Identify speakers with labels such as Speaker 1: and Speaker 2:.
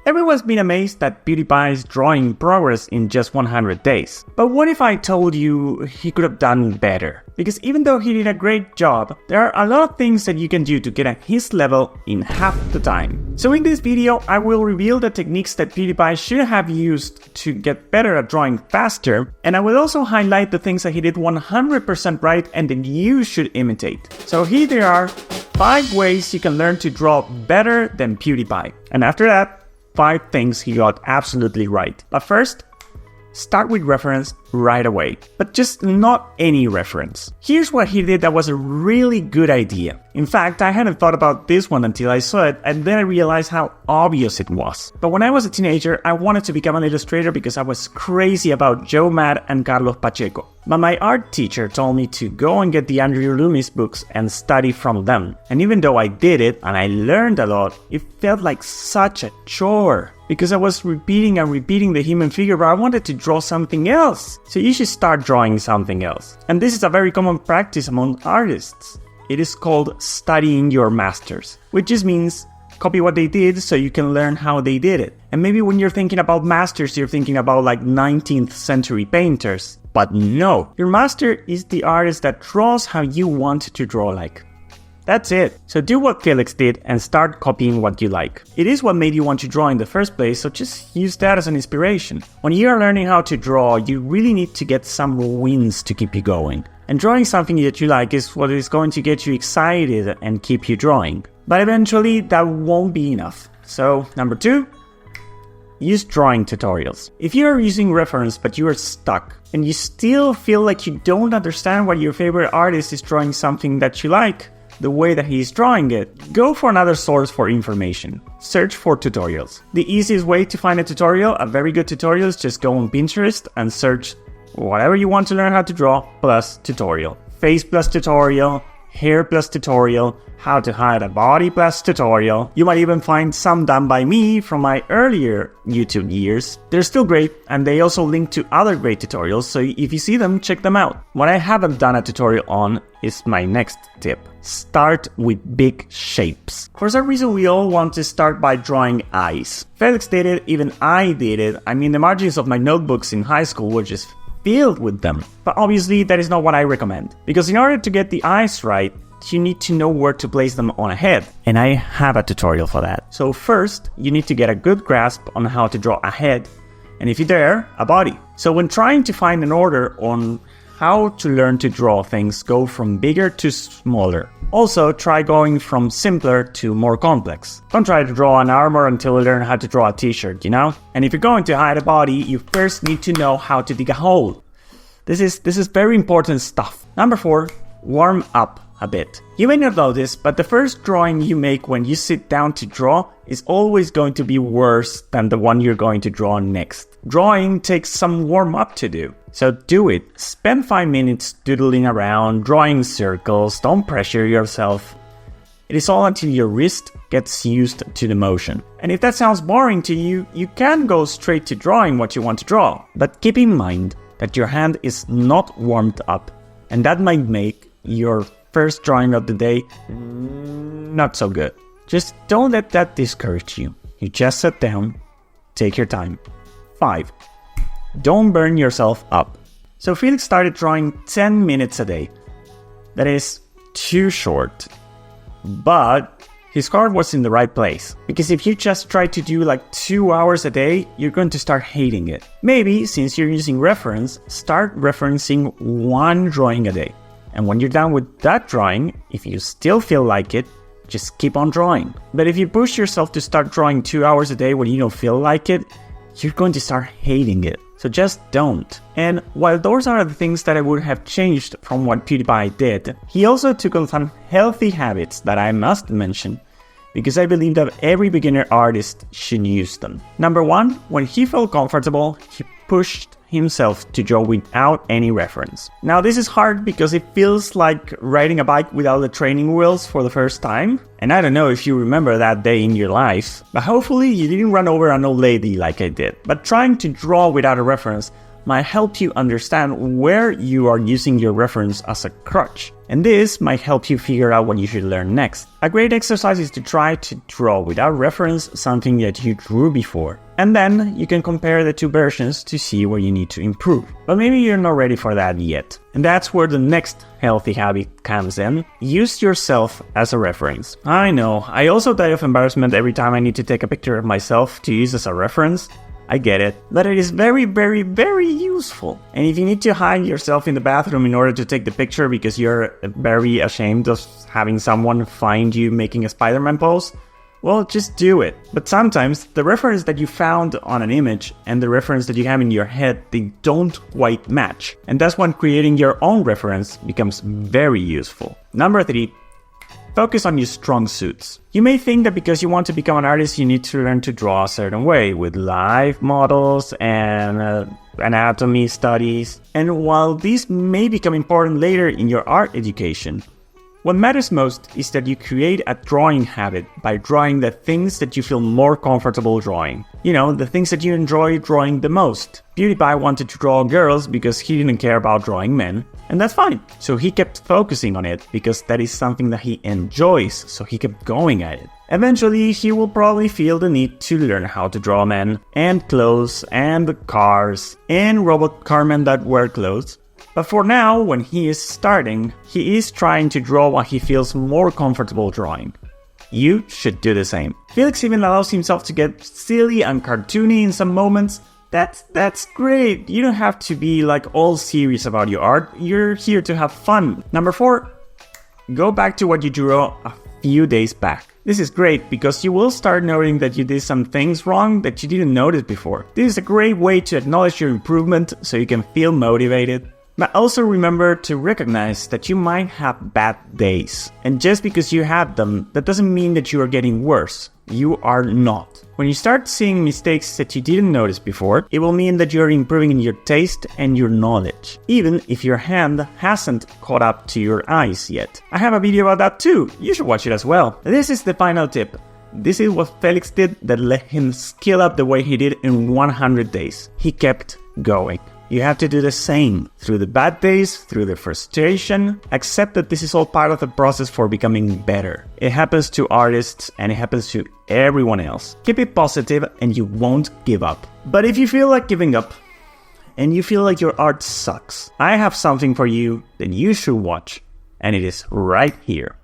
Speaker 1: Everyone's been amazed that Pewdiepie is drawing progress in just 100 days. But what if I told you he could have done better? Because even though he did a great job, there are a lot of things that you can do to get at his level in half the time. So in this video, I will reveal the techniques that Pewdiepie should have used to get better at drawing faster, and I will also highlight the things that he did 100% right and that you should imitate. So here there are 5 ways you can learn to draw better than Pewdiepie. And after that, 5 things he got absolutely right. But first, start with reference right away. But just not any reference. Here's what he did that was a really good idea. In fact, I hadn't thought about this one until I saw it, and then I realized how obvious it was. But when I was a teenager, I wanted to become an illustrator because I was crazy about Joe Mad and Carlos Pacheco. But my art teacher told me to go and get the Andrew Loomis books and study from them. And even though I did it and I learned a lot, it felt like such a chore. Because I was repeating and repeating the human figure, but I wanted to draw something else. So you should start drawing something else. And this is a very common practice among artists. It is called studying your masters, which just means copy what they did so you can learn how they did it. And maybe when you're thinking about masters, you're thinking about like 19th century painters. But no, your master is the artist that draws how you want to draw like. That's it. So do what Felix did and start copying what you like. It is what made you want to draw in the first place, so just use that as an inspiration. When you are learning how to draw, you really need to get some wins to keep you going. And drawing something that you like is what is going to get you excited and keep you drawing. But eventually that won't be enough. So number 2, use drawing tutorials. If you are using reference but you are stuck and you still feel like you don't understand why your favorite artist is drawing something that you like, the way that he's drawing it, go for another source for information. Search for tutorials. The easiest way to find a tutorial, a very good tutorial, is just go on Pinterest and search whatever you want to learn how to draw plus tutorial. Face plus tutorial, hair plus tutorial, how to hide a body plus tutorial. You might even find some done by me from my earlier YouTube years. They're still great, and they also link to other great tutorials, so if you see them, check them out. What I haven't done a tutorial on is my next tip. Start with big shapes. For some reason, we all want to start by drawing eyes. Felix did it, even I did it. I mean, the margins of my notebooks in high school were just filled with them. But obviously, that is not what I recommend. Because in order to get the eyes right, you need to know where to place them on a head. And I have a tutorial for that. So first, you need to get a good grasp on how to draw a head. And if you dare, a body. So when trying to find an order on how to learn to draw things, go from bigger to smaller. Also, try going from simpler to more complex. Don't try to draw an armor until you learn how to draw a t-shirt, you know? And if you're going to hide a body, you first need to know how to dig a hole. This is very important stuff. Number 4, warm up a bit. You may not know this, but the first drawing you make when you sit down to draw is always going to be worse than the one you're going to draw next. Drawing takes some warm up to do. So do it. Spend 5 minutes doodling around, drawing circles, don't pressure yourself. It is all until your wrist gets used to the motion. And if that sounds boring to you, you can go straight to drawing what you want to draw. But keep in mind that your hand is not warmed up, and that might make your first drawing of the day not so good. Just don't let that discourage you. You just sit down, take your time. 5. Don't burn yourself up. So Felix started drawing 10 minutes a day. That is too short. But his heart was in the right place. Because if you just try to do like 2 hours a day, you're going to start hating it. Maybe, since you're using reference, start referencing 1 drawing a day. And when you're done with that drawing, if you still feel like it, just keep on drawing. But if you push yourself to start drawing 2 hours a day when you don't feel like it, you're going to start hating it. So just don't. And while those are the things that I would have changed from what Pewdiepie did, he also took on some healthy habits that I must mention, because I believe that every beginner artist should use them. Number 1, when he felt comfortable, he pushed himself to draw without any reference. Now this is hard because it feels like riding a bike without the training wheels for the first time. And I don't know if you remember that day in your life, but hopefully you didn't run over an old lady like I did. But trying to draw without a reference might help you understand where you are using your reference as a crutch. And this might help you figure out what you should learn next. A great exercise is to try to draw without reference something that you drew before. And then you can compare the two versions to see where you need to improve. But maybe you're not ready for that yet. And that's where the next healthy habit comes in. Use yourself as a reference. I know, I also die of embarrassment every time I need to take a picture of myself to use as a reference. I get it, but it is very, very, very useful. And if you need to hide yourself in the bathroom in order to take the picture because you're very ashamed of having someone find you making a Spider-Man pose, well, just do it. But sometimes the reference that you found on an image and the reference that you have in your head, they don't quite match. And that's when creating your own reference becomes very useful. Number 3. Focus on your strong suits. You may think that because you want to become an artist, you need to learn to draw a certain way with live models and anatomy studies. And while these may become important later in your art education, what matters most is that you create a drawing habit by drawing the things that you feel more comfortable drawing. You know, the things that you enjoy drawing the most. Pewdiepie wanted to draw girls because he didn't care about drawing men, and that's fine. So he kept focusing on it because that is something that he enjoys, so he kept going at it. Eventually, he will probably feel the need to learn how to draw men, and clothes, and cars, and robot carmen that wear clothes. But for now, when he is starting, he is trying to draw what he feels more comfortable drawing. You should do the same. Felix even allows himself to get silly and cartoony in some moments. That's great. You don't have to be like all serious about your art. You're here to have fun. Number 4, go back to what you drew a few days back. This is great because you will start noting that you did some things wrong that you didn't notice before. This is a great way to acknowledge your improvement so you can feel motivated. But also remember to recognize that you might have bad days. And just because you had them, that doesn't mean that you are getting worse. You are not. When you start seeing mistakes that you didn't notice before, it will mean that you're improving in your taste and your knowledge, even if your hand hasn't caught up to your eyes yet. I have a video about that too. You should watch it as well. This is the final tip. This is what Felix did that let him skill up the way he did in 100 days. He kept going. You have to do the same through the bad days, through the frustration. Accept that this is all part of the process for becoming better. It happens to artists and it happens to everyone else. Keep it positive and you won't give up. But if you feel like giving up and you feel like your art sucks, I have something for you that you should watch, and it is right here.